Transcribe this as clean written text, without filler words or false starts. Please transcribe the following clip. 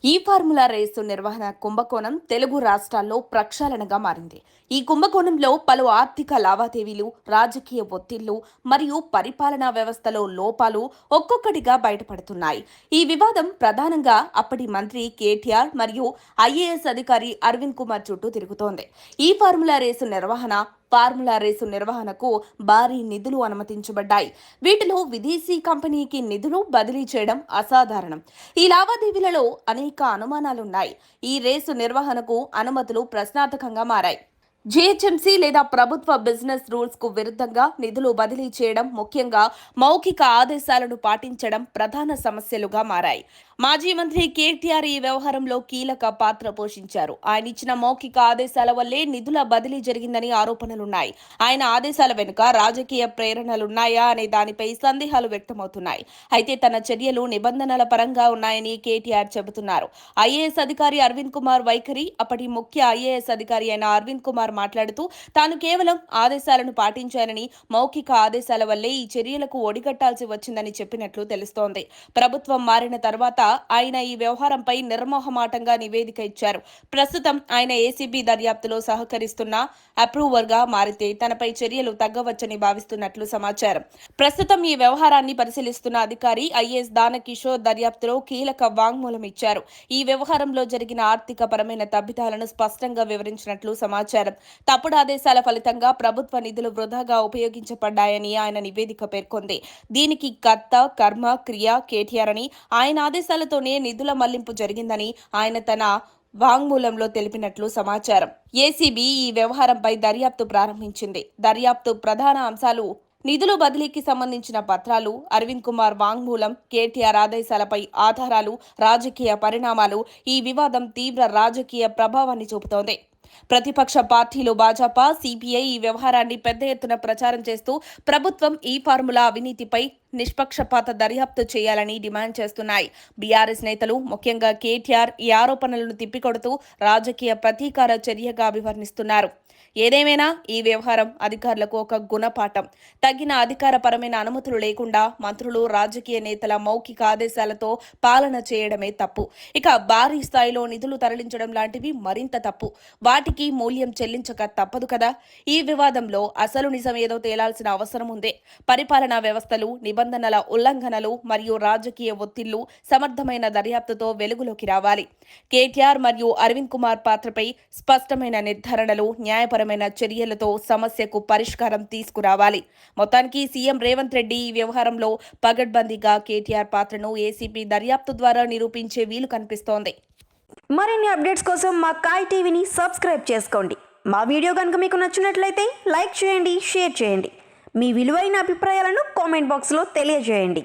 ఈ formula race నిర్వహణ కుంభకోణం తెలుగు రాష్ట్రాల్లో ప్రక్షాళనగా మారింది. ఈ కుంభకోణంలో పలు ఆర్థిక లావాదేవీలు, రాజకీయ ఒత్తిళ్లు మరియు పరిపాలనా వ్యవస్థలో లోపాలు ఒక్కొక్కటిగా బయటపడుతున్నాయి. ఈ వివాదం ప్రధానంగా అప్పటి మంత్రి కేటీఆర్ మరియు ఐఏఎస్ అధికారి అరవింద్ కుమార్ చుట్టూ తిరుగుతోంది. ఈ ఫార్ములా రేసు నిర్వహణకు భారీ నిధులు అనుమతించబడ్డాయి. వీటిలో విదేశీ కంపెనీకి నిధులు బదిలీ చేయడం అసాధారణం. ఈ లావాదేవీలలో అనేక అనుమానాలున్నాయి. ఈ రేసు నిర్వహణకు అనుమతులు ప్రశ్నార్థకంగా మారాయి. జీహెచ్ఎంసీ లేదా ప్రభుత్వ బిజినెస్ రూల్స్ కు విరుద్ధంగా నిధులు బదిలీ చేయడం, ముఖ్యంగా మౌఖిక ఆదేశాలను పాటించడం ప్రధాన సమస్యలుగా మారాయి. మాజీ మంత్రి కేటీఆర్ ఈ వ్యవహారంలో కీలక పాత్ర పోషించారు. ఆయన ఇచ్చిన మౌఖిక ఆదేశాల వల్లే నిధుల బదిలీ జరిగిందని ఆరోపణలున్నాయి. ఆయన ఆదేశాల వెనుక రాజకీయ ప్రేరణలున్నాయా అనే దానిపై సందేహాలు వ్యక్తమవుతున్నాయి. అయితే తన చర్యలు నిబంధనల పరంగా ఉన్నాయని కేటీఆర్ చెబుతున్నారు. ఐఏఎస్ అధికారి అరవింద్ కుమార్ వైఖరి అప్పటి ముఖ్య ఐఏఎస్ అధికారి అయిన అరవింద్ కుమార్ మాట్లాడుతూ తాను కేవలం ఆదేశాలను పాటించానని, మౌఖిక ఆదేశాల వల్లే ఈ చర్యలకు ఒడిగట్టాల్సి వచ్చిందని చెప్పినట్లు తెలుస్తోంది. ప్రభుత్వం మారిన తర్వాత ఆయన ఈ వ్యవహారంపై నిర్మోహమాటంగా నివేదిక ఇచ్చారు. ప్రస్తుతం ఆయన ఏసీబీ దర్యాప్తులో సహకరిస్తున్న అప్రూవర్గా మారితే తనపై చర్యలు తగ్గవచ్చని భావిస్తున్నట్లు సమాచారం. ప్రస్తుతం ఈ వ్యవహారాన్ని పరిశీలిస్తున్న అధికారి ఐఏఎస్ దానకిషోర్ దర్యాప్తులో కీలక వాంగ్మూలం ఇచ్చారు. ఈ వ్యవహారంలో జరిగిన ఆర్థిక పరమైన తప్పిదాలను స్పష్టంగా వివరించినట్లు సమాచారం. తప్పుడు ఆదేశాల ఫలితంగా ప్రభుత్వ నిధులు వృధాగా ఉపయోగించబడ్డాయని ఆయన నివేదిక పేర్కొంది. దీనికి కర్త, కర్మ, క్రియ కేటీఆర్ అని, ఆయన ఆదేశాలతోనే నిధుల మళ్లింపు జరిగిందని ఆయన తన వాంగ్మూలంలో తెలిపినట్లు సమాచారం. ఏసీబీ ఈ వ్యవహారంపై దర్యాప్తు ప్రారంభించింది. దర్యాప్తు ప్రధాన అంశాలు నిధుల బదిలీకి సంబంధించిన పత్రాలు, అరవింద్ కుమార్ వాంగ్మూలం, కేటీఆర్ ఆదేశాలపై ఆధారాలు, రాజకీయ పరిణామాలు. ఈ వివాదం తీవ్ర రాజకీయ ప్రభావాన్ని చూపుతోంది. ప్రతిపక్ష పార్టీలు భాజపా, సిపిఐ ఈ వ్యవహారాన్ని పెద్ద ఎత్తున ప్రచారం చేస్తూ ప్రభుత్వం ఈ ఫార్ములా అవినీతిపై నిష్పక్షపాత దర్యాప్తు చేయాలని డిమాండ్ చేస్తున్నాయి. బీఆర్ఎస్ నేతలు, ముఖ్యంగా కేటీఆర్ ఈ ఆరోపణలను తిప్పికొడుతూ రాజకీయ ప్రతీకార చర్యగా అభివర్ణిస్తున్నారు. ఏదేమైనా ఈ వ్యవహారం అధికారులకు ఒక గుణపాఠం. తగిన అధికారపరమైన అనుమతులు లేకుండా మంత్రులు, రాజకీయ నేతల మౌఖిక ఆదేశాలతో పాలన చేయడమే తప్పు. ఇక భారీ స్థాయిలో నిధులు తరలించడం లాంటివి మరింత తప్పు. వాటికి మూల్యం చెల్లించక తప్పదు కదా. ఈ వివాదంలో అసలు నిజం ఏదో తేలాల్సిన అవసరం ఉంది. పరిపాలనా వ్యవస్థలు, నిబంధనల ఉల్లంఘనలు మరియు రాజకీయ ఒత్తిళ్లు సమర్థమైన దర్యాప్తుతో వెలుగులోకి రావాలి. కేటీఆర్ మరియు అరవింద్ కుమార్ పాత్రపై స్పష్టమైన నిర్ధారణలు, న్యాయపరమైన చర్యలతో సమస్యకు పరిష్కారం తీసుకురావాలి. మొత్తానికి సీఎం రేవంత్ రెడ్డి ఈ వ్యవహారంలో పగడ్బందీగా కేటీఆర్ పాత్రను ఏసీబీ దర్యాప్తు ద్వారా నిరూపించే వీలు కనిపిస్తోంది. మరిన్ని అప్డేట్స్ కోసం మా కాయ్ టీవీని సబ్స్క్రైబ్ చేసుకోండి. మా వీడియో కనుక మీకు నచ్చినట్లయితే లైక్ చేయండి, షేర్ చేయండి. మీ విలువైన అభిప్రాయాలను కామెంట్ బాక్స్లో తెలియజేయండి.